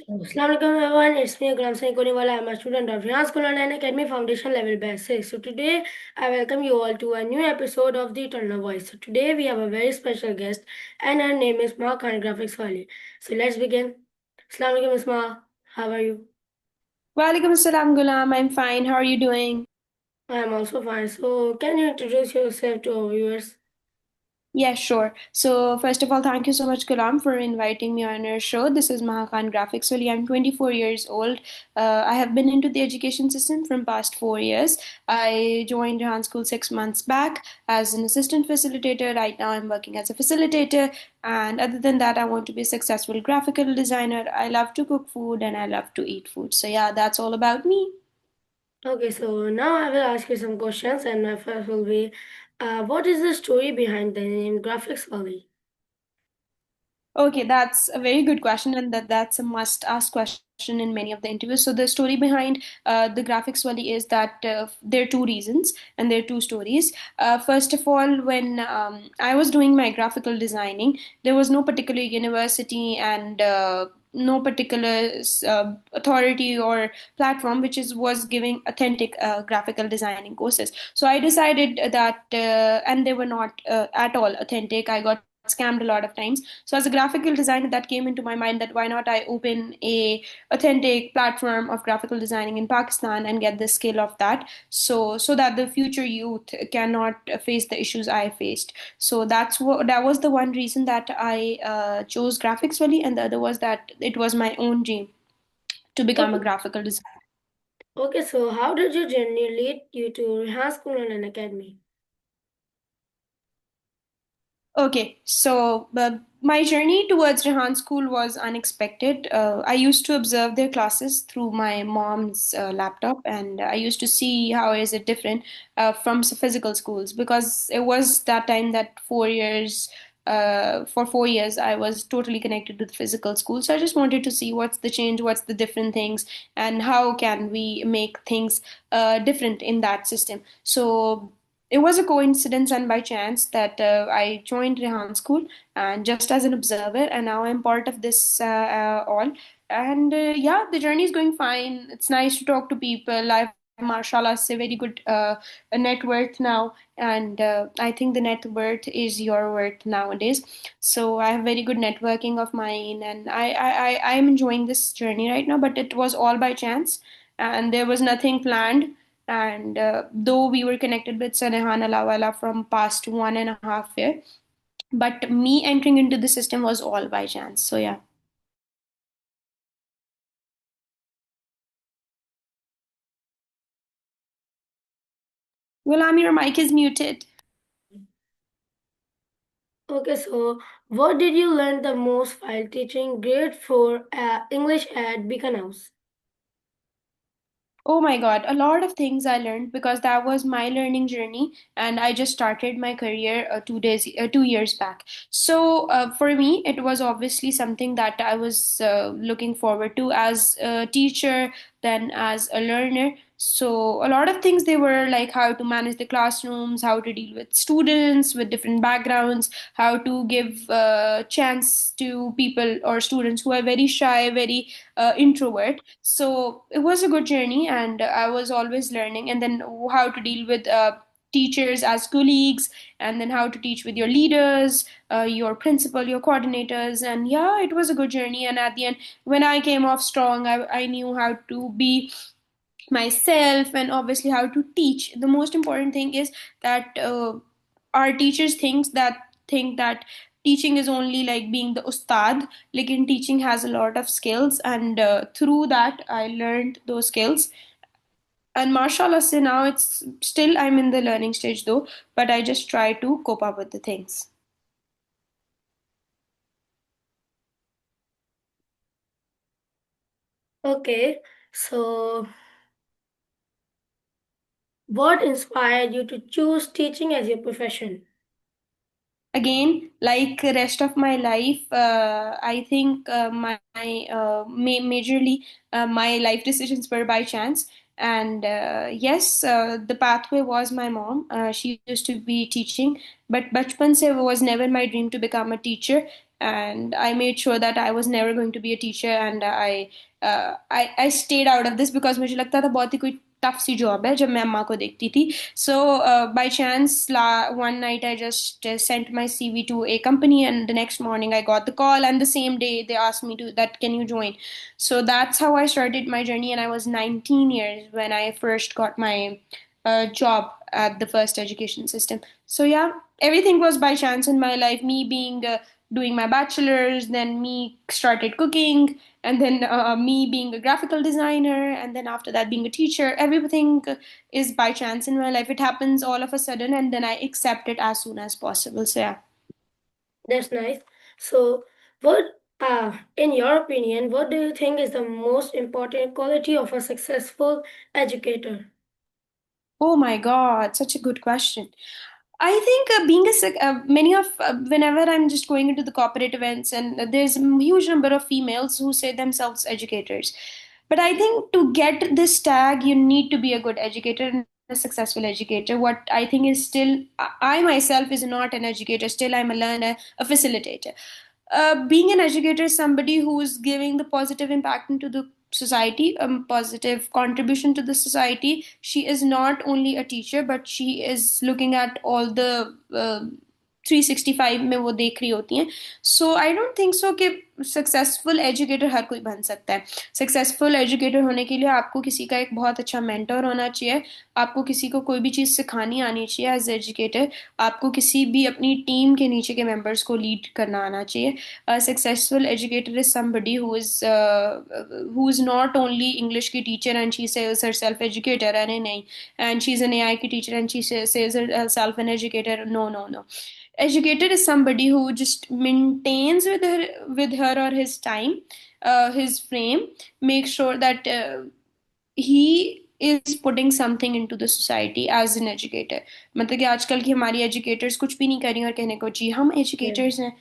Assalamualaikum everyone, it's me Gulam Singh Koniwala. I'm a student of Riyaz School and Academy Foundation Level Base 6. So today I welcome you all to a new episode of The Eternal Voice. So today we have a very special guest and her name is Ma Khan Graphics Wali. So let's begin. Assalamualaikum Miss Ma, how are you? Walaikum assalam, Gulam. I'm fine. How are you doing? I am also fine. So can you introduce yourself to our viewers? Yeah, sure. So, first of all, thank you so much, Gulam, for inviting me on your show. This is Mahakan Graphics. Well, I'm 24 years old. I have been into the education system from past 4 years. I joined Rehan School 6 months back as an assistant facilitator. Right now, I'm working as a facilitator. And other than that, I want to be a successful graphical designer. I love to cook food and I love to eat food. So, yeah, that's all about me. Okay, so now I will ask you some questions and my first will be what is the story behind the name Graphics Wali? Okay, that's a very good question, and that's a must-ask question in many of the interviews. So the story behind the graphics Wali is that there are two reasons, and there are two stories. First of all, when I was doing my graphical designing, there was no particular university and no particular authority or platform which is was giving authentic graphical designing courses. So I decided that, and they were not at all authentic. I got scammed a lot of times. So as a graphical designer, that came into my mind that why not I open a authentic platform of graphical designing in Pakistan and get the skill of that, so that the future youth cannot face the issues I faced. So that was the one reason that I chose graphics really, and the other was that it was my own dream to become a Okay. graphical designer. Okay, so how did your journey lead you to high school and an academy? Okay, so my journey towards Rehan School was unexpected. I used to observe their classes through my mom's laptop, and I used to see how is it different from physical schools because it was that time that 4 years. For 4 years, I was totally connected to the physical school. So I just wanted to see what's the change, what's the different things, and how can we make things different in that system. So it was a coincidence and by chance that I joined Rehan School and just as an observer, and now I'm part of this all. And yeah, the journey is going fine. It's nice to talk to people. I've mashallah say very good net worth now, and I think the net worth is your worth nowadays. So I have very good networking of mine, and I am enjoying this journey right now. But it was all by chance, and there was nothing planned. And though we were connected with Sanehan Alawala from past 1.5 year, but me entering into the system was all by chance. So yeah. Well, your mic is muted. Okay, so what did you learn the most while teaching grade 4 English at Beacon House? Oh my God, a lot of things I learned because that was my learning journey, and I just started my career 2 years back. So for me, it was obviously something that I was looking forward to as a teacher, then as a learner. So a lot of things they were like how to manage the classrooms, how to deal with students with different backgrounds, how to give chance to people or students who are very shy, very introvert. So it was a good journey, and I was always learning. And then how to deal with teachers as colleagues, and then how to teach with your leaders, your principal, your coordinators. And yeah, it was a good journey. And at the end, when I came off strong, I knew how to be myself and obviously how to teach. The most important thing is that our teachers think that teaching is only like being the ustad. Like in teaching has a lot of skills, and through that I learned those skills. And mashallah say now it's still I'm in the learning stage though, but I just try to cope up with the things. Okay, so what inspired you to choose teaching as your profession? Again, like the rest of my life, I think majorly my life decisions were by chance. And yes, the pathway was my mom. She used to be teaching, but bachpan se was never my dream to become a teacher. and I made sure that I was never going to be a teacher, and I stayed out of this because मुझे लगता था बहुत ही कोई tough सी job है जब मैं अम्मा को देखती थी. So by chance one night I just sent my CV to a company, and the next morning I got the call, and the same day they asked me to that can you join. So that's how I started my journey, and I was 19 years when I first got my job at the first education system. So yeah, everything was by chance in my life. Me being doing my bachelor's, then me started cooking, and then me being a graphical designer, and then after that being a teacher. Everything is by chance in my life. It happens all of a sudden, and then I accept it as soon as possible. So yeah. That's nice. So, in your opinion, what do you think is the most important quality of a successful educator? Oh my God, such a good question. I think being many of whenever I'm just going into the corporate events, and there's a huge number of females who say themselves educators. But I think to get this tag, you need to be a good educator and a successful educator. What I think is still, I myself is not an educator. Still, I'm a learner, a facilitator. Being an educator is somebody who is giving the positive impact into the society, a positive contribution to the society. She is not only a teacher, but she is looking at all the 365 में वो देख रही होती हैं. सो I don't think so कि successful educator हर कोई बन सकता है. सक्सेसफुल एजुकेटर होने के लिए आपको किसी का एक बहुत अच्छा मेंटर होना चाहिए. आपको किसी को कोई भी चीज़ सिखानी आनी चाहिए एज एजुकेटर. आपको किसी भी अपनी टीम के नीचे के मेंबर्स को लीड करना आना चाहिए. A successful educator is somebody who is not only English की teacher and she says herself educator. अरे नहीं, and she's an AI की teacher and she says herself an educator. No, no, no. Educator is somebody who just maintains with her or his time, his frame, make sure that he is putting something into the society as an educator. मतलब कि आजकल की हमारी educators कुछ भी नहीं कर रही और कहने को जी हम Yeah. educators हैं.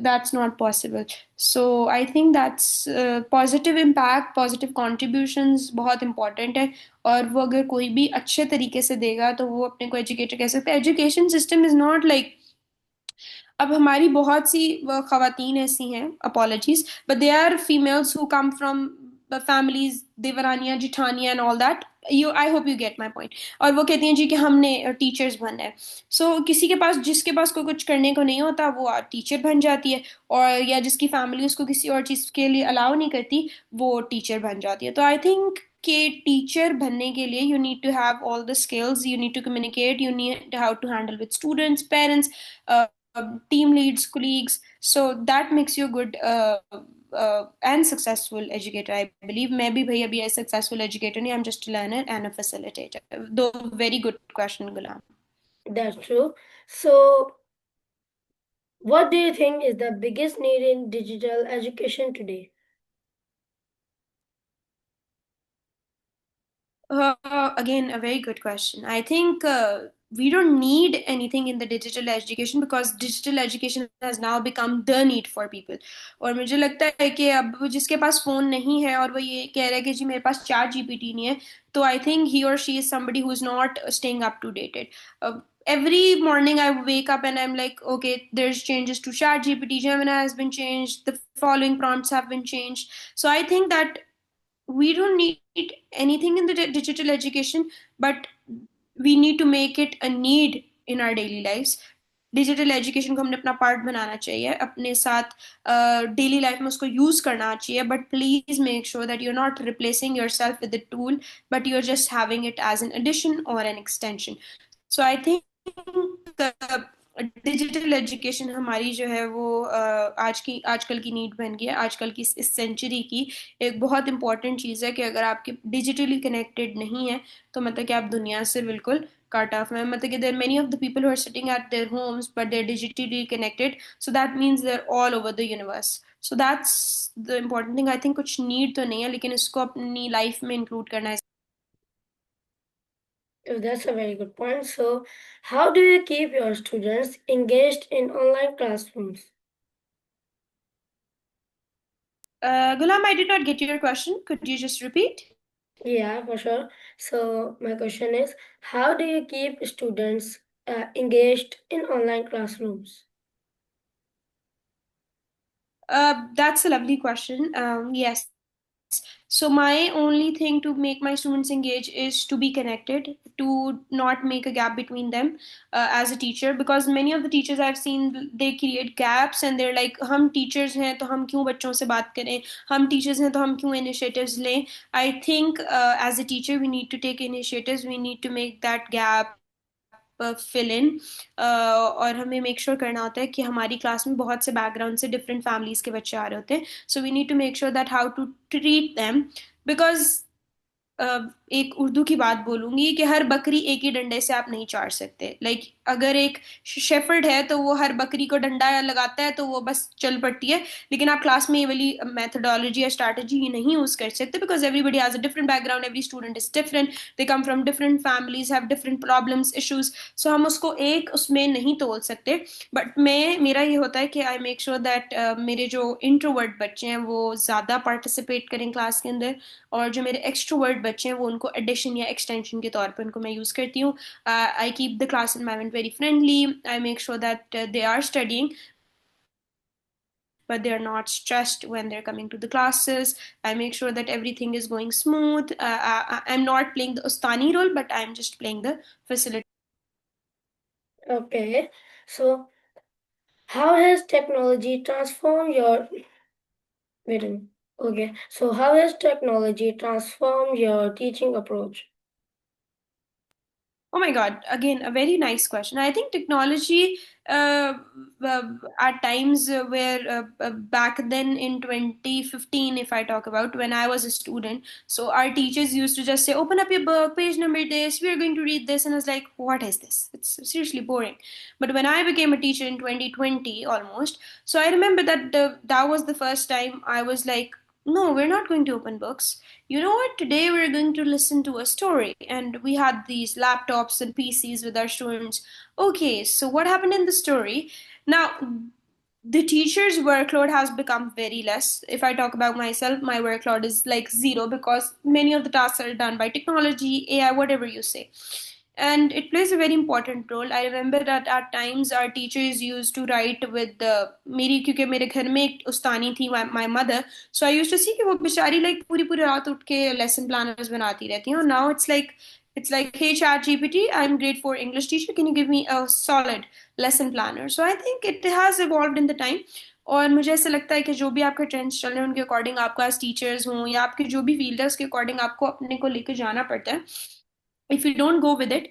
That's not possible. So I think that's positive impact, positive contributions बहुत important है. और वो अगर कोई भी अच्छे तरीके से देगा तो वो अपने को educator कह सकते हैं. Education system is not like, अब हमारी बहुत सी खवातीन ऐसी हैं, apologies, but they are females who come from families, देवरानियां, जिठानियां and all that. You, I hope you get my point. और वो कहती हैं जी कि हमने टीचर्स बनना है. सो किसी के पास, जिसके पास कोई कुछ करने को नहीं होता, वो टीचर बन जाती है. और या जिसकी फैमिली उसको किसी और चीज़ के लिए अलाउ नहीं करती, वो टीचर बन जाती है. तो आई थिंक कि टीचर बनने के लिए you need to have all the skills. You need to communicate, you need how to handle with students, parents, team leads, colleagues. So that makes you a good and successful educator, I believe. Maybe bhai abhi a successful educator nahi, I'm just a learner and a facilitator. Though very good question, Gulam. That's true. So, what do you think is the biggest need in digital education today? Again, a very good question. I think we don't need anything in the digital education because digital education has now become the need for people. और मुझे लगता है कि अब जिसके पास phone नहीं है और वो ये कह रहा है कि जी मेरे पास चैट जीपीटी नहीं है, तो I think he or she is somebody who is not staying up to dated. Every morning I wake up and I'm like, okay, there's changes to chat gpt, Gemini has been changed, the following prompts have been changed. So I think that we don't need anything in the digital education, but we need to make it a need in our daily lives. Digital education को हमने अपना part बनाना चाहिए, अपने साथ daily life में उसको use करना चाहिए. But please make sure that you are not replacing yourself with the tool, but you are just having it as an addition और an extension. So I think digital education हमारी जो है वो आजकल की need बन गई है. आजकल की इस सेंचुरी की एक बहुत इंपॉर्टेंट चीज़ है कि अगर आपके डिजिटली कनेक्टेड नहीं है तो मतलब कि आप दुनिया से बिल्कुल कट ऑफ में. मतलब कि there many of the people who are sitting at their homes but they are digitally connected, so that means they are all over the universe. So that's the important thing. I think कुछ need तो नहीं है, लेकिन इसको अपनी life में include करना है. Oh, that's a very good point. So, how do you keep your students engaged in online classrooms? Gulam, I did not get your question. Could you just repeat? Yeah, for sure. So, my question is, how do you keep students engaged in online classrooms? That's a lovely question. Yes. So my only thing to make my students engage is to be connected, to not make a gap between them as a teacher. Because many of the teachers I've seen, they create gaps and they're like, हम teachers हैं तो हम क्यों बच्चों से बात करें, हम teachers हैं तो हम क्यों initiatives लें. I think as a teacher we need to take initiatives, we need to make that gap fill in, और हमें मेक श्योर करना होता है कि हमारी क्लास में बहुत से बैकग्राउंड से डिफरेंट फैमिलीज के बच्चे आ रहे होते हैं. So we need to make sure that how to treat them. Because एक उर्दू की बात बोलूंगी कि हर बकरी एक ही डंडे से आप नहीं चाट सकते. लाइक अगर एक शेफर्ड है तो वो हर बकरी को डंडा लगाता है तो वो बस चल पड़ती है, लेकिन आप क्लास में ये वाली मेथडोलॉजी या स्ट्रैटेजी नहीं यूज कर सकते. Because everybody has a different background, every student is different, they come from different families, have different problems, issues. So हम उसको एक उसमें नहीं तोल सकते. बट मेरा ये होता है कि आई मेक श्योर दैट मेरे जो इंट्रोवर्ट बच्चे हैं वो ज़्यादा पार्टिसिपेट करें क्लास के अंदर, और जो मेरे एक्सट्रोवर्ट बच्चे हैं वो उनको एडिशन या एक्सटेंशन के तौर पे उनको मैं यूज़ करती हूँ. I keep the class environment very friendly. I make sure that they are studying, but they are not stressed when they're coming to the classes. I make sure that everything is going smooth. I'm not playing the Ustani role, but I'm just playing the facilitator. Okay, so how has technology transformed your wait a minute. Okay, so how has technology transformed your teaching approach? Oh my God, again, a very nice question. I think technology uh, at times where back then in 2015, if I talk about when I was a student, so our teachers used to just say, open up your book, page number this, we are going to read this. And I was like, what is this? It's seriously boring. But when I became a teacher in 2020 almost, so I remember that that was the first time I was like, no, we're not going to open books. You know what? Today we're going to listen to a story. And we had these laptops and PCs with our students. Okay, so what happened in the story? Now, the teacher's workload has become very less. If I talk about myself, my workload is like zero because many of the tasks are done by technology, AI, whatever you say. And it plays a very important role. I remember that at times our teachers used to write with the मेरी क्योंकि मेरे घर में एक उस्तानी थी, my mother. So I used to see कि वो बेचारी like पूरी पूरी रात उठ के lesson planners बनाती रहती हैं. And now it's like, hey chat GPT, I'm grade 4 English teacher, can you give me a solid lesson planner? So I think it has evolved in the time. और मुझे ऐसा लगता है कि जो भी आपके ट्रेंड्स चल रहे हैं उनके अकॉर्डिंग आपको एज टीचर्स हों या आपके जो भी फील्ड है उसके अकॉर्डिंग आपको अपने को लेकर जाना पड़ता है. If you don't go with it,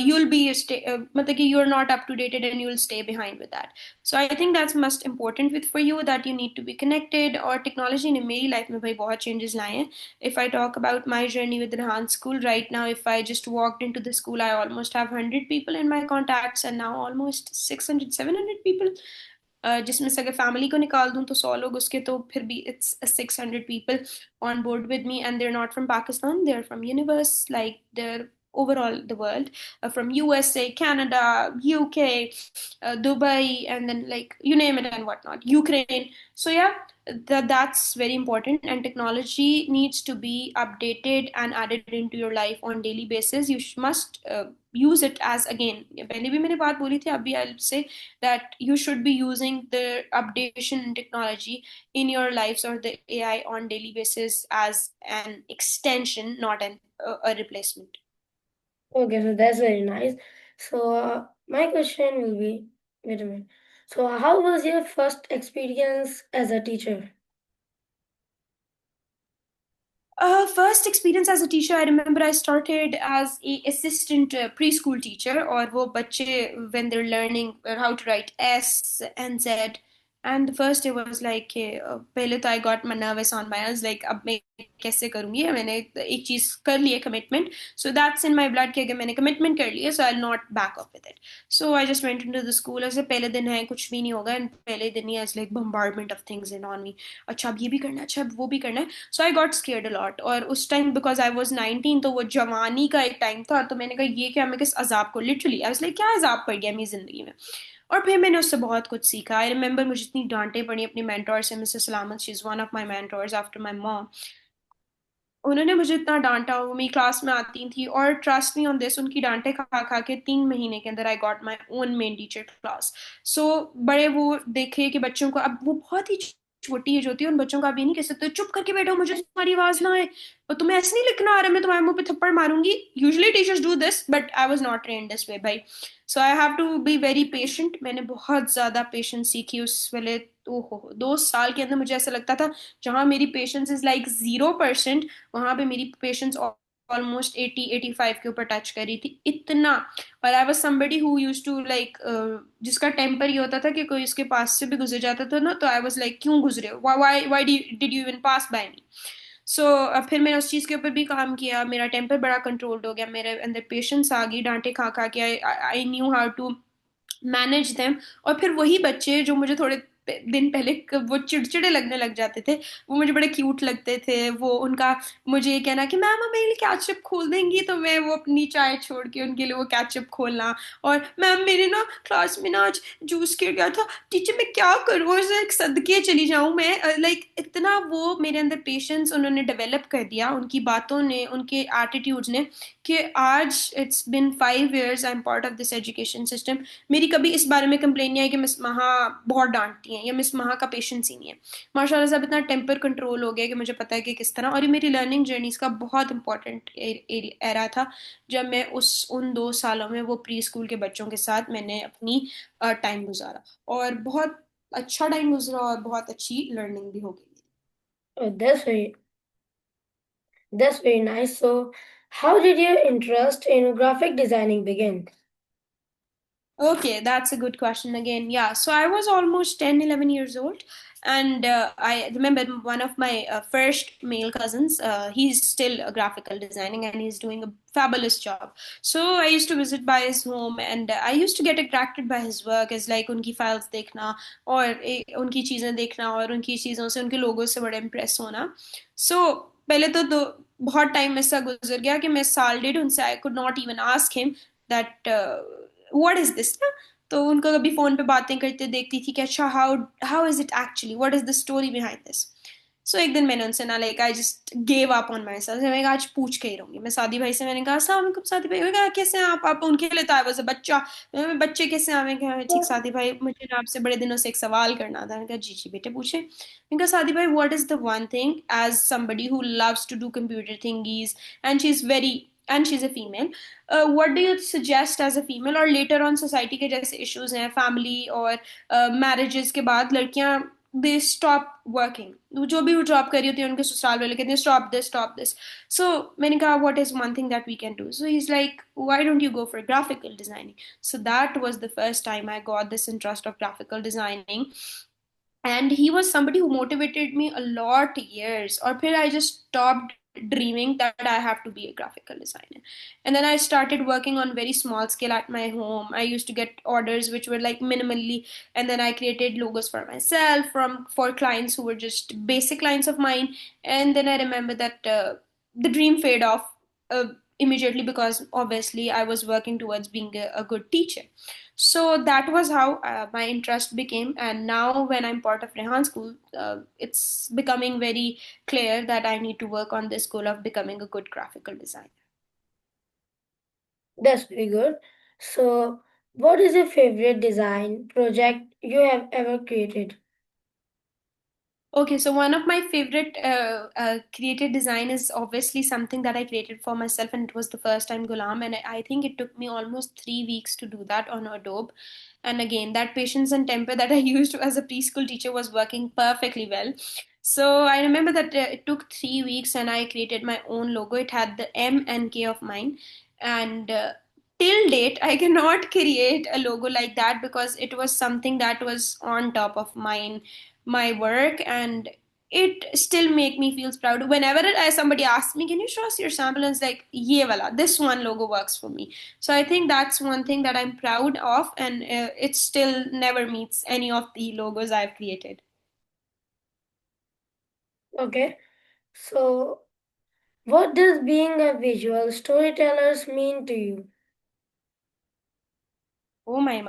you'll be मतलब कि you're not up to date and you'll stay behind with that. So I think that's most important with for you, that you need to be connected. और technology ने मेरी life में भाई बहुत changes लाए हैं. If I talk about my journey with Rehan School right now, if I just walked into the school, I almost have 100 people in my contacts and now almost 600 700 people. जिसमें से अगर family को निकाल दूं तो 100 लोग उसके, तो फिर भी it's 600 people on board with me, and they're not from Pakistan, they're from universe, like they're overall the world, from USA, Canada, UK, Dubai, and then like you name it and whatnot, Ukraine. So yeah, that's very important, and technology needs to be updated and added into your life on daily basis. You must use it as, again पहले भी मैंने बात बोली थी, अभी I'll say that you should be using the updation in technology in your lives or the AI on daily basis as an extension, not a replacement. Okay, so that's very nice. So my question will be, wait a minute. So how was your first experience as a teacher? First experience as a teacher, I remember I started as a assistant preschool teacher, और वो बच्चे when they're learning how to write S and Z, and the first day was like पहले तो I got my nervous on my, I was like अब मैं कैसे करूंगी, मैंने एक चीज कर ली है commitment, so that's in my blood कि अगर मैंने commitment कर ली है, so I'll not back off with it. So I just went into the school, ऐसे पहले दिन है कुछ भी नहीं होगा, and पहले दिन ही I was like bombardment of things in on me. अच्छा अब ये भी करना है, अच्छा अब वो भी करना है. So I got scared a lot, और उस टाइम बिकॉज आई वाज 19, तो वो जवानी का एक टाइम था, तो मैंने कहा ये क्या, मैं किस अजाब को, लिटरली आई वाज लाइक क्या अजाब पड़ गया मेरी जिंदगी में. और फिर मैंने उससे बहुत कुछ सीखा. आई रिमेंबर मुझे इतनी डांटे पड़ी अपनी मेंटोर से, मिसेस सलामत, she is one of my mentors after my mom. उन्होंने मुझे इतना डांटा, वो मेरी क्लास में आती थी, और ट्रस्ट मी ऑन दिस, उनकी डांटे खा खा के 3 महीने के अंदर I got my own main teacher class. So बड़े वो देखे कि बच्चों को, अब वो बहुत ही छोटी एज होती है उन बच्चों का भी नहीं कह सकते चुप करके बैठो मुझे तुम्हारी आवाज ना आए और तुम्हें ऐसे नहीं लिखना आ रहा मैं तुम्हारे मुंह पे थप्पड़ मारूंगी usually teachers do this but I was not trained this way भाई so I have to be very patient मैंने बहुत ज्यादा पेशेंस सीखी उस वाले ओहो 2 साल के अंदर मुझे ऐसा लगता था जहां मेरी पेशेंस इज लाइक 0% वहां पे मेरी पेशेंस ऑलमोस्ट 80-85 के ऊपर टच करी थी इतना और I was somebody who used to like जिसका टेम्पर ये होता था कि कोई उसके पास से भी गुजर जाता था ना तो आई वाज लाइक क्यों गुजरे हो why why did you even pass by me so फिर मैंने उस चीज़ के ऊपर भी काम किया मेरा टेम्पर बड़ा कंट्रोल्ड हो गया मेरे अंदर पेशेंस आ गई डांटे खा खा के I knew how to manage them और फिर वही बच्चे जो मुझे थोड़े दिन पहले वो चिड़चिड़े लगने लग जाते थे वो मुझे बड़े क्यूट लगते थे वो उनका मुझे ये कहना कि मैम मेरे लिए कैचअप खोल देंगी तो मैं वो अपनी चाय छोड़ के उनके लिए वो कैचअप खोलना और मैम मेरे ना क्लास में ना आज जूस गिर गया था टीचर मैं क्या करूँ ऐसे एक सदके चली जाऊँ मैं लाइक इतना वो मेरे अंदर पेशेंस उन्होंने डेवलप कर दिया उनकी बातों ने उनके एटीट्यूड्स ने कि आज it's been 5 years I am part of this education system मेरी कभी इस बारे में कंप्लेन नहीं आई कि मिस महा बहुत डांटती हैं या मिस महा का पेशेंस ही नहीं है माशाल्लाह से अब इतना टेम्पर कंट्रोल हो गया कि मुझे पता है कि किस तरह और ये मेरी लर्निंग जर्नीज का बहुत इंपॉर्टेंट एरा था जब मैं उन 2 सालों में वो प्री स्कूल के बच्चों के साथ मैंने अपनी टाइम गुजारा और बहुत अच्छा टाइम गुजरा और बहुत अच्छी लर्निंग भी हो गई Oh, that's very nice. So, how did your interest in graphic designing begin? Okay, that's a good question again. Yeah, so I was almost 10, 11 years old. And I remember one of my first male cousins, he's still graphical designing and he's doing a fabulous job. So I used to visit by his home and I used to get attracted by his work as like उनकी files देखना और उनकी चीज़ें देखना और उनकी चीज़ों से उनके लोगों से बड़ा impress होना. So पहले तो बहुत टाइम ऐसा गुजर गया कि मैं साल डेढ़ उनसे I could not even ask him that what is this ना तो उनको कभी फोन पे बातें करते देखती थी कि अच्छा how how is it actually what is the story behind this so एक दिन मैंने उनसे ना like I just gave up on my self मैं आज पूछ के ही रहूंगी मैं सादी भाई से मैंने कहा अस्सलाम वालेकुम सादी भाई कहा कैसे हैं आप उनके लिए तो आई वाज अ बच्चा मैं बच्चे कैसे हैं मैं कहा ठीक सादी भाई मुझे ना आपसे बड़े दिनों से एक सवाल करना था मैंने कहा जी जी बेटे पूछे मैंने कहा सादी भाई what is the one thing as somebody who loves to do computer thingies and she is very and she's a female what do you suggest as a female और later on society के जैसे issues हैं family और marriages के बाद लड़कियां they stop working जो भी वो जॉब कर रही होती है उनके ससुराल वाले कहते हैं stop this so मैंने कहा what is one thing that we can do so he's like why don't you go for graphical designing so that was the first time I got this interest of graphical designing and he was somebody who motivated me a lot years or फिर I just stopped dreaming that I have to be a graphical designer and then I started working on very small scale at my home I used to get orders which were like minimally and then I created logos for myself for clients who were just basic clients of mine and then I remember that the dream fade off immediately because obviously I was working towards being a good teacher so that was how my interest became and now when I'm part of Rehan school it's becoming very clear that I need to work on this goal of becoming a good graphical designer. That's very good. So, what is your favorite design project you have ever created? Okay, so one of my favorite created design is obviously something that I created for myself, and it was the first time Gulam, and I think it took me almost 3 weeks to do that on Adobe. And again, that patience and temper that I used as a preschool teacher was working perfectly well. So I remember that it took 3 weeks, and I created my own logo. It had the M and K of mine, and till date, I cannot create a logo like that because it was something that was on top of mine my work and it still make me feels proud whenever somebody asks me can you show us your sample and it's like ye wala this one logo works for me so I think that's one thing that I'm proud of and it still never meets any of the logos I've created. Okay. So, what does being a visual storyteller mean to you? Oh my.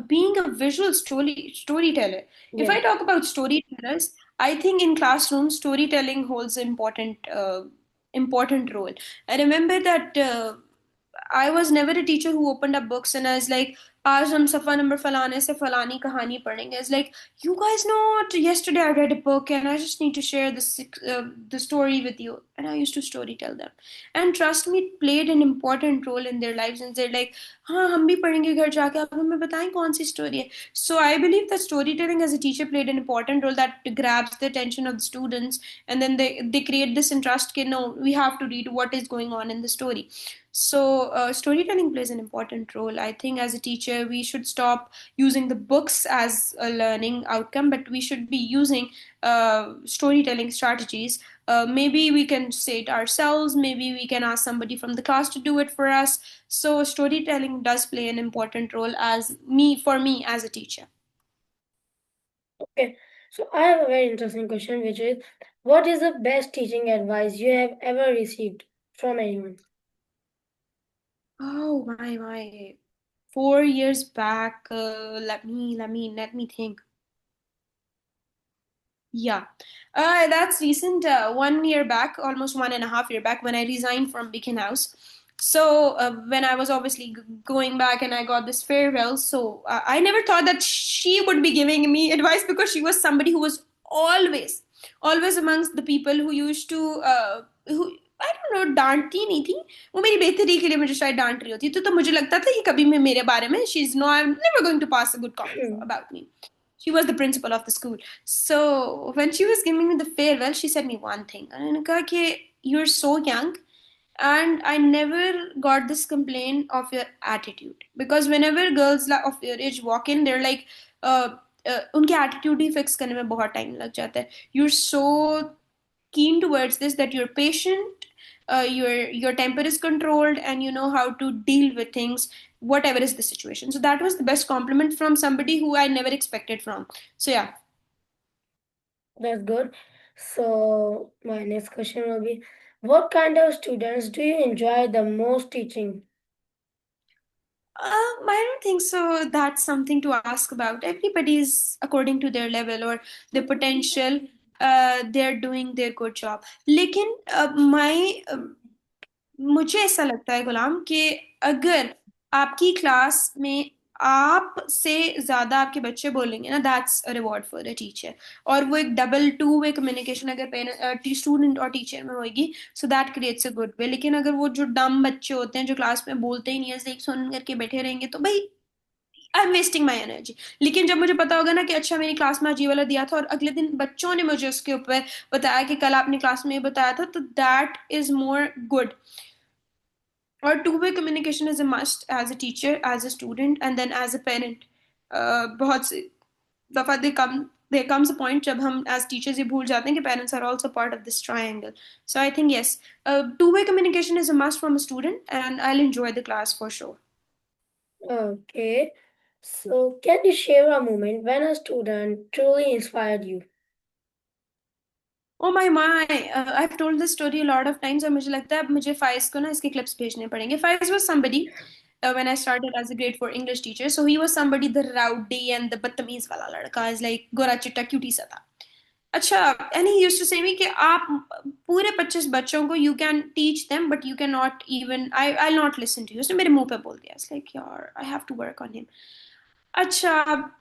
Being a visual storyteller. If Yeah. I talk about storytellers, I think in classrooms, storytelling holds an important role. I remember that I was never a teacher who opened up books and I was like, आज हम सफा number फलाने से फलानी कहानी पढ़ेंगे. It's like, you guys know what, yesterday I read a book and I just need to share the story with you. And I used to story tell them, and trust me, it played an important role in their lives. And they're like, हाँ हम भी पढ़ेंगे घर जाके, आप हमें बताएं कौन सी story है. So I believe that storytelling as a teacher played an important role, that grabs the attention of the students, and then they create this interest कि no, we have to read what is going on in the story. So, storytelling plays an important role. I think as a teacher, we should stop using the books as a learning outcome, but we should be using storytelling strategies. Maybe we can say it ourselves, maybe we can ask somebody from the class to do it for us. So, storytelling does play an important role for me as a teacher. Okay, so I have a very interesting question, which is, what is the best teaching advice you have ever received from anyone? Oh my. 4 years back, let me think. Yeah, that's recent. 1 year back, almost 1.5 year back, when I resigned from Beacon House. So when I was obviously going back, and I got this farewell, so I never thought that she would be giving me advice, because she was somebody who was always amongst the people who used to who I don't know, डांटती नहीं थी. वो मेरी बेहतरी के लिए मुझे शायद डांट रही होती, तो मुझे लगता था कि कभी मैं मेरे बारे में, she is no, I am never going to pass a good comment about me. She was the principal of the school. So when she was giving me the farewell, she said me one thing. And you're so young, and I never got this complaint of your attitude. Because whenever girls of your age walk in, they're like, उनके attitude ही fix करने में बहुत time लग जाता है. You're so keen towards this, that you're patient, your temper is controlled, and you know how to deal with things, whatever is the situation. So that was the best compliment from somebody who I never expected from. So yeah. That's good. So my next question will be, what kind of students do you enjoy the most teaching? I don't think so. That's something to ask about. Everybody's according to their level or their potential. They're doing their good job. लेकिन my मुझे ऐसा लगता है गुलाम कि अगर आपकी class में आप से ज्यादा आपके बच्चे बोलेंगे ना, that's a reward for a teacher. और वो एक डबल टू वे कम्युनिकेशन अगर स्टूडेंट और टीचर में होगी, so that creates a good way. लेकिन अगर वो जो डम बच्चे होते हैं जो क्लास में बोलते ही नहीं है, सिर्फ सुन करके बैठे रहेंगे, तो भाई I am wasting my energy. लेकिन जब मुझे पता होगा ना कि अच्छा मेरी क्लास में आज ये वाला दिया था, और अगले दिन बच्चों ने मुझे उसके ऊपर बताया कि कल आपने क्लास में ये बताया था, तो that is more good. Or two-way communication is a must as a teacher, as a student, and then as a parent. बहुत सी दफा there comes a point जब हम as teachers ये भूल जाते हैं कि parents are also part of this triangle. So I think yes, two-way communication is a must from a student, and I'll enjoy the class for sure. Okay. So can you share a moment when a student truly inspired you? Oh my, I've told this story a lot of times, और मुझे लगता है अब मुझे फाइज को ना इसके clips भेजने पड़ेंगे. Faiz was somebody when I started as a grade 4 English teacher. So he was somebody, the rowdy and the बदतमीज वाला लड़का, is like गोरा चिट्टा क्यूटी सा था. अच्छा, and he used to say me कि आप पूरे 25 बच्चों को you can teach them, but you cannot even, I'll not listen to you. उसने मेरे मुंह पे बोल दिया. It's like यार, I have to work on him. अच्छा,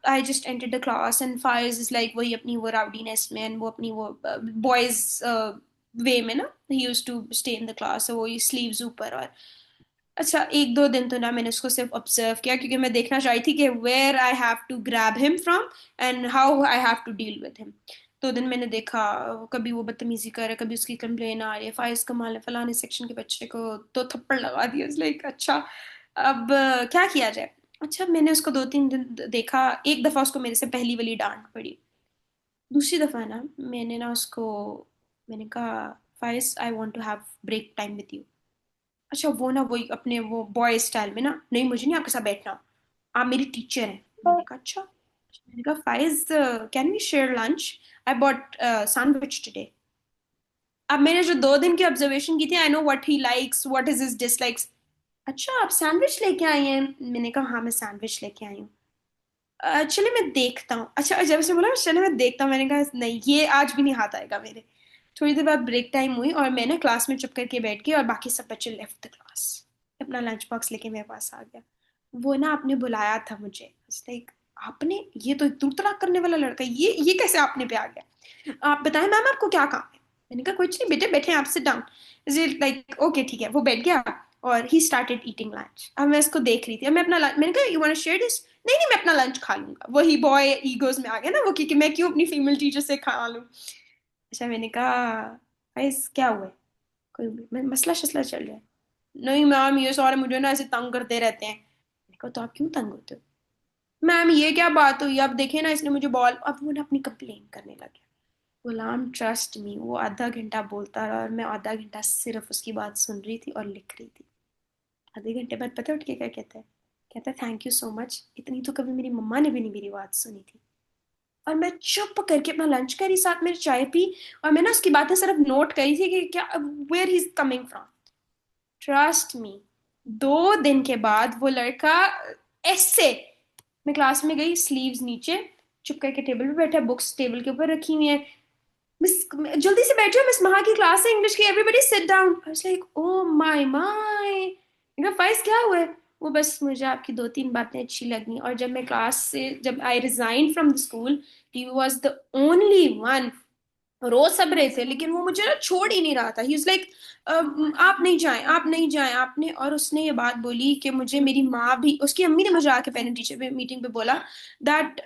I just enter the class, and Faiz is like वही अपनी वो राउडीनेस में, and वो अपनी वो बॉयज वे में ना, he used to stay in the class, वो स्लीव्स ऊपर. और अच्छा, एक दो दिन तो ना मैंने उसको सिर्फ ऑब्जर्व किया, क्योंकि मैं देखना चाहती थी कि where I have to grab him from and how I have to deal with him. 2 दिन मैंने देखा, कभी वो बदतमीजी कर रहा है, कभी उसकी कंप्लेन आ रही है, फाइज कमाल है फलाने सेक्शन के बच्चे को तो थप्पड़ लगा दिया. लाइक अच्छा, अब क्या किया जाए. अच्छा, मैंने उसको 2-3 दिन देखा. एक दफा उसको मेरे से पहली वाली डांट पड़ी. दूसरी दफा ना मैंने ना उसको, मैंने कहा, Faiz I want to have break time with you. अच्छा, वो ना वही अपने वो बॉय स्टाइल में ना, नहीं मुझे नहीं आपके साथ बैठना, आप मेरी टीचर हैं. मैंने कहा अच्छा. मैंने कहा Faiz, can we share lunch, I bought sandwich today. अब मैंने जो 2 दिन की ऑब्जर्वेशन की थी, I know what he likes, what is his dislikes. अच्छा, आप सैंडविच लेके आई हैं. मैंने कहा हाँ, मैं सैंडविच लेके आई हूँ. चलिए मैं देखता हूँ. अच्छा, जब से बोला चलिए मैं देखता हूँ, मैंने कहा नहीं, ये आज भी नहीं हाथ आएगा मेरे. थोड़ी देर बाद ब्रेक टाइम हुई, और मैं ना क्लास में चुप करके बैठ गई, और बाकी सब बच्चे लेफ्ट द क्लास. अपना लंच बॉक्स लेके मेरे पास आ गया. वो ना आपने बुलाया था मुझे, लाइक आपने, ये तो दूर तलाक करने वाला लड़का, ये कैसे आपने पे आ गया, आप बताएं मैम आपको क्या काम है। मैंने कहा कुछ नहीं बेटे, बैठे आप, sit down. Is like okay ठीक है, वो बैठ गया और ही स्टार्टेड ईटिंग लंच। अब मैं इसको देख रही थी, अब मैं अपना lunch- मैंने कहा you want to share this, नहीं नहीं मैं अपना लंच खा लूंगा। वही बॉय ईगोज में आ गया ना वो, कि मैं क्यों अपनी फीमेल टीचर से खा लूं। अच्छा मैंने कहा भाई क्या हुआ है, कोई मसला शसला चल रहा है। नहीं मैम ये सारे मुझे ना ऐसे तंग करते रहते हैं। मैंने कहा तो आप क्यों तंग होते हो। मैम ये क्या बात हुई, अब देखे ना इसने मुझे बॉल, अब वो ना अपनी कंप्लेन करने लग गया। गुलाम ट्रस्ट मी, वो आधा घंटा बोलता रहा और मैं आधा घंटा सिर्फ उसकी बात सुन रही थी और लिख रही थी। आधे घंटे बाद पता है उठ के क्या कहता है, कहता है थैंक यू सो मच, इतनी तो कभी मेरी मम्मा ने भी नहीं मेरी बात सुनी थी। और मैं चुप करके अपना लंच करी, साथ में चाय पी, और मैं ना उसकी बातें सिर्फ नोट करी थी कि क्या, where he is coming from. Trust me, 2 दिन के बाद वो लड़का ऐसे, मैं क्लास में गई, स्लीव्स नीचे, चुप करके टेबल पे बैठा, बुक्स टेबल के ऊपर रखी हुई है। मिस, जल्दी से बैठो, मिस महा की क्लास है इंग्लिश की, everybody sit down. I was like oh my Faiz क्या हुआ है। वो बस मुझे आपकी 2-3 बातें अच्छी लगी, और जब मैं क्लास से, जब I resign from the school, he was the only one, रो सब रहे थे लेकिन वो मुझे ना छोड़ ही नहीं रहा था। ही वाज लाइक आप नहीं जाएं, आप नहीं जाएं आपने, और उसने ये बात बोली कि मुझे मेरी माँ भी, उसकी अम्मी ने मुझे आके पेरेंट टीचर मीटिंग पे बोला that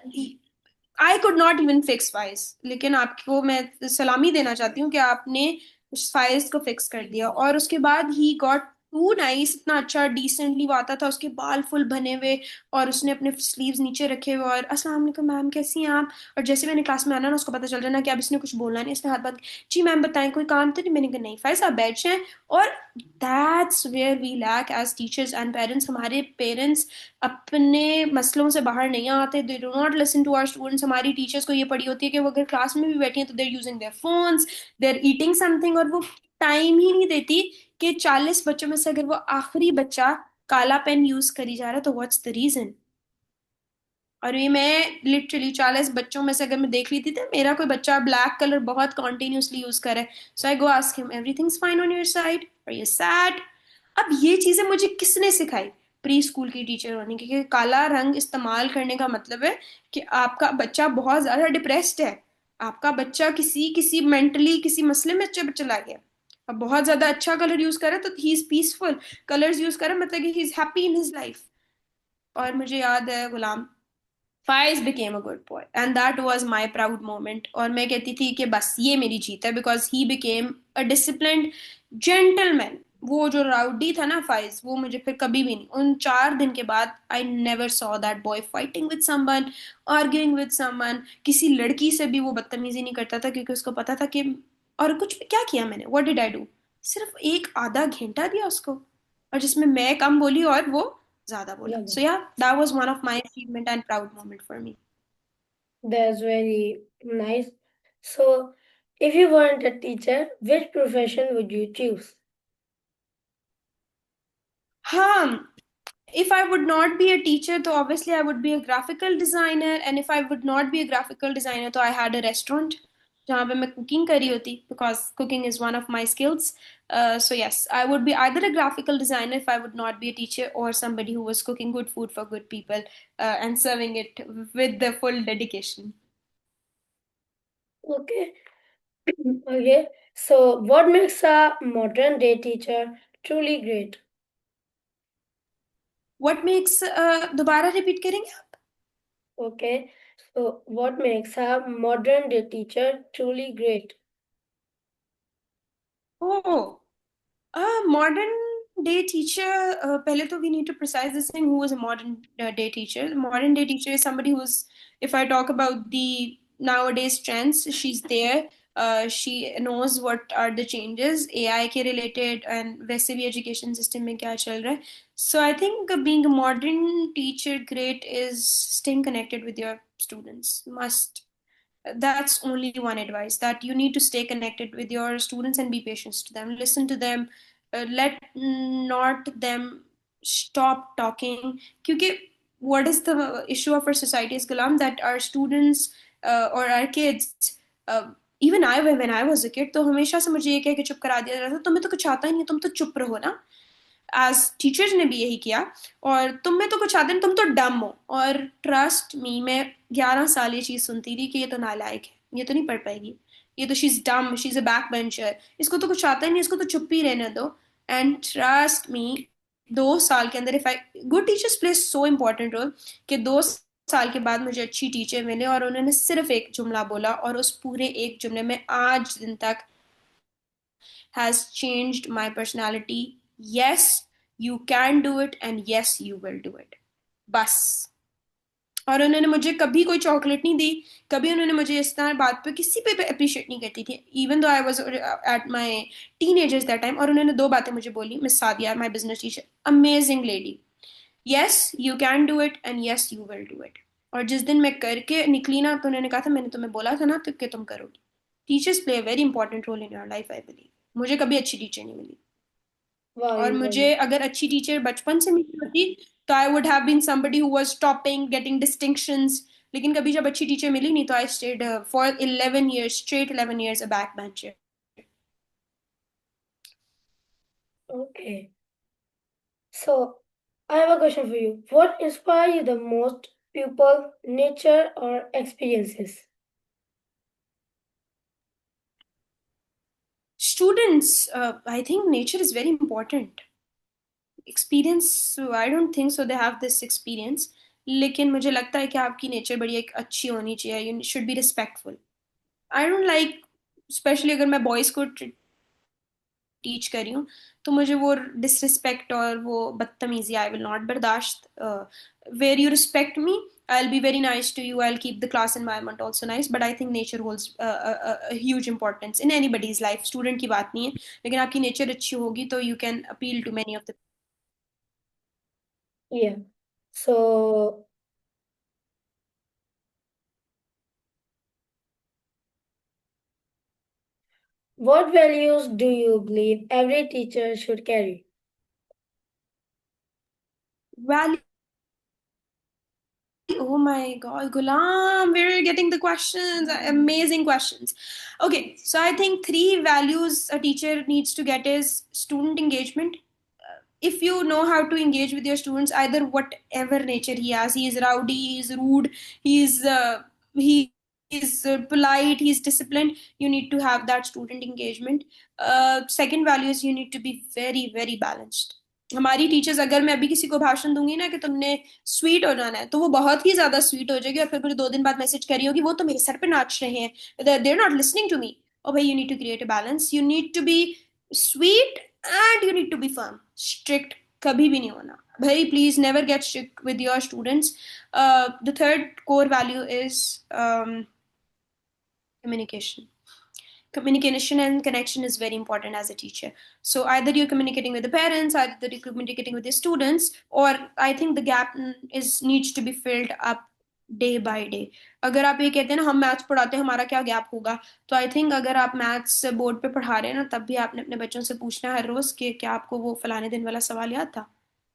I could not even fix files, लेकिन आपको मैं सलामी देना चाहती हूँ कि आपने उस फाइल्स को फिक्स कर दिया। और उसके बाद ही गॉट टू नाइस, इतना अच्छा डिसेंटली वो आता था, उसके बाल फुल बने हुए और उसने अपने स्लीव्स नीचे रखे हुए, और अस्सलाम वालेकुम मैम कैसी हैं आप। और जैसे मैंने क्लास में आना ना, उसको पता चल जाना कि अब इसने कुछ बोलना नहीं, इसने हाथ बात, जी मैम बताएं कोई काम तो नहीं। मैंने कहा नहीं फाइज आप बैठ जाएं। और that's where we lack as teachers and parents, हमारे पेरेंट्स अपने मसलों से बाहर नहीं आते, they do not listen to our students. हमारी टीचर्स को ये पड़ी होती है कि वो अगर क्लास में भी बैठी हैं तो they're using their phones, they're eating something, और वो टाइम ही नहीं देती कि 40 बच्चों में से अगर वो आखिरी बच्चा काला पेन यूज करी जा रहा है तो व्हाट्स द रीजन। और ये मैं लिटरली 40 बच्चों में से अगर मैं देख लेती थी, मेरा कोई बच्चा ब्लैक कलर बहुत कॉन्टिन्यूसली यूज करे, so I go ask him everything's fine on your side, are you sad. अब ये चीजें मुझे किसने सिखाई, प्री स्कूल की टीचर होने की, कि काला रंग इस्तेमाल करने का मतलब है कि आपका बच्चा बहुत ज्यादा डिप्रेस्ड है, आपका बच्चा किसी किसी मेंटली किसी मसले में चला गया। अब बहुत ज्यादा अच्छा कलर यूज करे तो he is peaceful, colours use करे मतलब कि he is happy in his life. और मुझे याद है Ghulam, Faiz became a good boy and that was my proud moment, और मैं कहती थी कि बस ये मेरी जीत है, because he became a disciplined gentleman. वो जो राउडी था ना फाइज, वो मुझे फिर कभी भी नहीं, उन 4 दिन के बाद I never saw that boy fighting with someone, arguing with someone. किसी लड़की से भी वो बदतमीजी नहीं करता था, क्योंकि उसको पता था कि, और कुछ भी क्या किया मैंने, व्हाट डिड आई डू, सिर्फ एक आधा घंटा दिया उसको, और जिसमें मैं कम बोली और वो ज्यादा बोला। Yeah, सो या that was one of my achievement and proud moment for me. that's very nice. So, if you weren't a teacher, which profession would you choose? हाँ, if I would not be a teacher, तो obviously I would be a graphical designer, and if I would not be a graphical designer, तो I had a restaurant जहाँ पे मैं cooking करी होती, because cooking is one of my skills. So yes, I would be either a graphical designer if I would not be a teacher, or somebody who was cooking good food for good people and serving it with the full dedication. Okay. Okay. So, what makes a modern day teacher truly great? What makes दोबारा repeat करेंगे आप? Okay. So, what makes a modern day teacher truly great? Oh, modern day teacher, pehle to we need to precise this thing, who is a modern day teacher. Modern day teacher is somebody who's, if I talk about the nowadays trends, she's there. She knows what are the changes AI के related and वैसे भी education system में क्या चल रहा है. So I think being a modern teacher great is staying connected with your students. Must, that's only one advice, that you need to stay connected with your students and be patient to them, listen to them, let not them stop talking. क्योंकि what is the issue of our society is, Gulam, that our students or our kids, even I, when I was a kid, तो हमेशा से मुझे ये कह के चुप करा दिया जाता था, तुम्हें तो कुछ आता ही नहीं, तुम तो चुप रहो ना। एज टीचर्स ने भी यही किया। और तुम में तो कुछ आते नहीं, तुम तो डम हो। और ट्रस्ट मी, मैं 11 साल ये चीज सुनती थी कि ये तो नालायक है, ये तो नहीं पढ़ पाएगी, ये तो she is dumb, she is a back bencher, इसको तो कुछ आता ही नहीं, इसको तो चुप ही रहने दो। एंड ट्रस्ट मी, 2 साल के अंदर, if I, good teachers play so important role, कि 2 साल के बाद मुझे अच्छी टीचर मिले और उन्होंने सिर्फ एक जुमला बोला, और उस पूरे एक जुमले में आज दिन तक has changed my personality. Yes, you can do it, and yes, you will do it. बस। और उन्होंने मुझे कभी कोई चॉकलेट नहीं दी, कभी उन्होंने मुझे इस तरह बात पे किसी पे अप्रिशिएट नहीं करती थी, even though I was at my teenagers that time. और उन्होंने दो बातें मुझे बोली, miss Sadia, my business teacher, amazing lady, yes you can do it and yes you will do it. और जिस दिन मैं करके निकली ना, तो उन्होंने कहा था मैंने तुम्हें बोला था ना तो कि तुम करोगी। Teachers play a very important role in your life, I believe. मुझे कभी अच्छी टीचर नहीं मिली, Wow, और you मुझे guys. अगर अच्छी टीचर बचपन से मिली होती तो I would have been somebody who was topping, getting distinctions. लेकिन कभी जब अच्छी टीचर मिली नहीं, तो I stayed for 11 years straight, 11 years a backbencher. Okay. So, I have a question for you. What inspires you the most? People, nature, or experiences? Students, I think nature is very important. Experience, I don't think so they have this experience. लेकिन मुझे लगता है कि आपकी nature बड़ी एक अच्छी होनी चाहिए, you should be respectful. I don't like, specially अगर मैं बॉयज को टीच कर रही हूँ, तो मुझे वो डिसरिस्पेक्ट और वो बदतमीजी आई विल नॉट बर्दाश्त। Where you respect me, I'll be very nice to you. I'll keep the class environment also nice. But I think nature holds a huge importance in anybody's life. Student की बात नहीं है, लेकिन आपकी nature अच्छी होगी तो you can appeal to many of the. Yeah. So, what values do you believe every teacher should carry? Value. Oh my God, Gulam, where are you getting the questions? Amazing questions. Okay, so I think three values a teacher needs to get is student engagement. If you know how to engage with your students, either whatever nature he has, he is rowdy, he is rude, he is polite, he is disciplined, you need to have that student engagement. Second value is you need to be very very balanced. हमारी teachers, अगर मैं अभी किसी को भाषण दूंगी ना कि तुमने स्वीट हो जाना है, तो वो बहुत ही ज्यादा स्वीट हो जाएगी, और फिर मुझे 2 दिन बाद मैसेज करी होगी वो तो मेरे सर पे नाच रहे हैं, they are not listening to me. Oh भाई, you need to create a balance, you need to be sweet and you need to be firm. Strict कभी भी नहीं होना भाई, please never get strict with your students. The third core value is communication. Communication and connection is very important as a teacher. So either you're communicating with the parents, either you're communicating with the students, or I think the gap is needs to be filled up day by day. अगर आप ये कहते हैं ना हम maths पढ़ाते हैं हमारा क्या गैप होगा, तो आई थिंक अगर आप मैथ्स बोर्ड पे पढ़ा रहे हैं ना, तब भी आपने अपने बच्चों से पूछना है हर रोज कि क्या आपको वो फलाने दिन वाला सवाल याद था।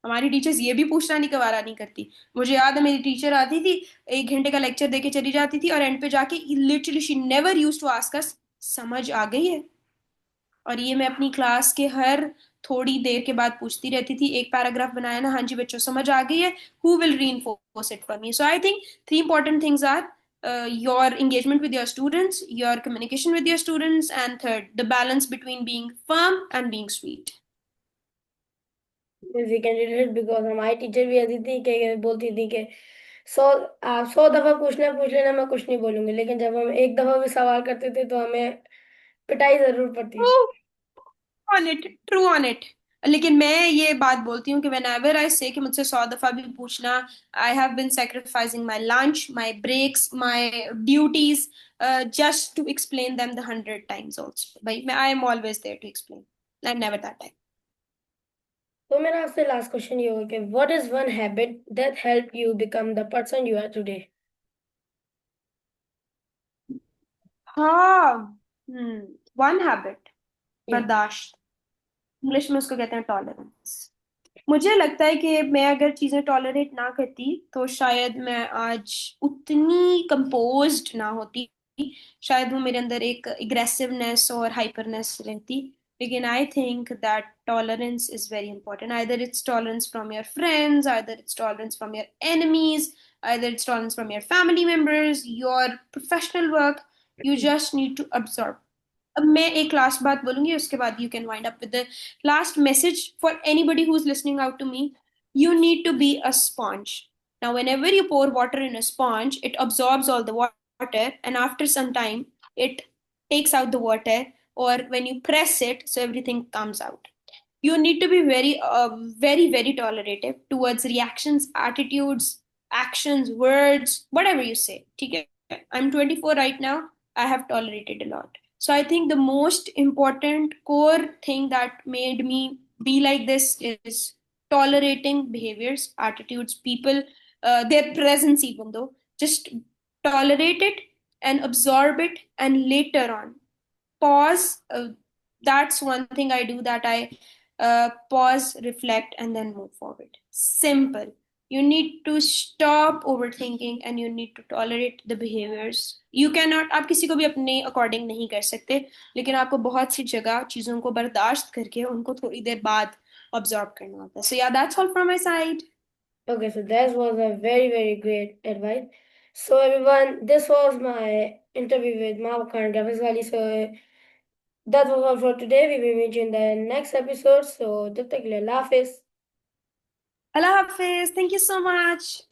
हमारी टीचर्स ये भी पूछना नहीं, गवारा नहीं करती। मुझे याद है मेरी टीचर आती थी, 1 घंटे का लेक्चर देके चली जाती थी, और एंड पे जाके literally she never use to ask us समझ आ गई है। और ये मैं अपनी क्लास के हर थोड़ी देर के बाद पूछती रहती थी, एक पैराग्राफ बनाया ना, हाँ जी बच्चों समझ आ गई है, who will reinforce it for me? So I think three important things are your engagement with your students, your communication with your students, and third, the balance between being firm and being sweet. We can relate because हमारी teacher भी ऐसी थी कि बोलती थी कि सौ आप 100 दफा पूछना पूछ लेना, मैं कुछ नहीं बोलूंगी, लेकिन जब हम एक दफा भी सवाल करते थे तो हमें पिटाई जरूर पड़ती थी। True on it, true on it. लेकिन मैं ये बात बोलती हूँ कि whenever I say कि मुझसे 100 दफा भी पूछना, I have been sacrificing my lunch, my breaks, my duties, just to explain them the 100 times also. भाई मैं I am always there to explain, and never that time. तो मेरा आपसे लास्ट क्वेश्चन ये होगा कि what is one habit that help you become the person you are today? हाँ, one habit, या बर्दाश्त। इंग्लिश में उसको कहते हैं टॉलरेंस। मुझे लगता है कि मैं अगर चीजें टॉलरेट ना करती तो शायद मैं आज उतनी कंपोज्ड ना होती, शायद वो मेरे अंदर एक एग्रेसिवनेस और हाइपरनेस रहती। Again, I think that tolerance is very important. Either it's tolerance from your friends, either it's tolerance from your enemies, either it's tolerance from your family members, your professional work. You just need to absorb. अब मैं एक last बात बोलूंगी, उसके बाद you can wind up with the last message for anybody who's listening out to me. You need to be a sponge. Now, whenever you pour water in a sponge, it absorbs all the water, and after some time, it takes out the water, or when you press it, so everything comes out. You need to be very tolerative towards reactions, attitudes, actions, words, whatever you say. Okay? I'm 24 right now. I have tolerated a lot. So I think the most important core thing that made me be like this is tolerating behaviors, attitudes, people, their presence, even though just tolerate it and absorb it, and later on pause. That's one thing I do, that I pause, reflect, and then move forward. Simple. You need to stop overthinking and you need to tolerate the behaviors. You cannot, आप किसी को भी अपने according नहीं कर सकते, लेकिन आपको बहुत सी जगह चीजों को बर्दाश्त करके उनको थोड़ी देर बाद ऑब्जर्व करना होता है. So yeah, that's all from my side. Okay, so that was a very great advice. So everyone, this was my interview with Mahbub Khan Graphics Wali. So that was all for today. We will meet you in the next episode. So, jab tak ke liye, Allah Hafiz. Allah Hafiz. Thank you so much.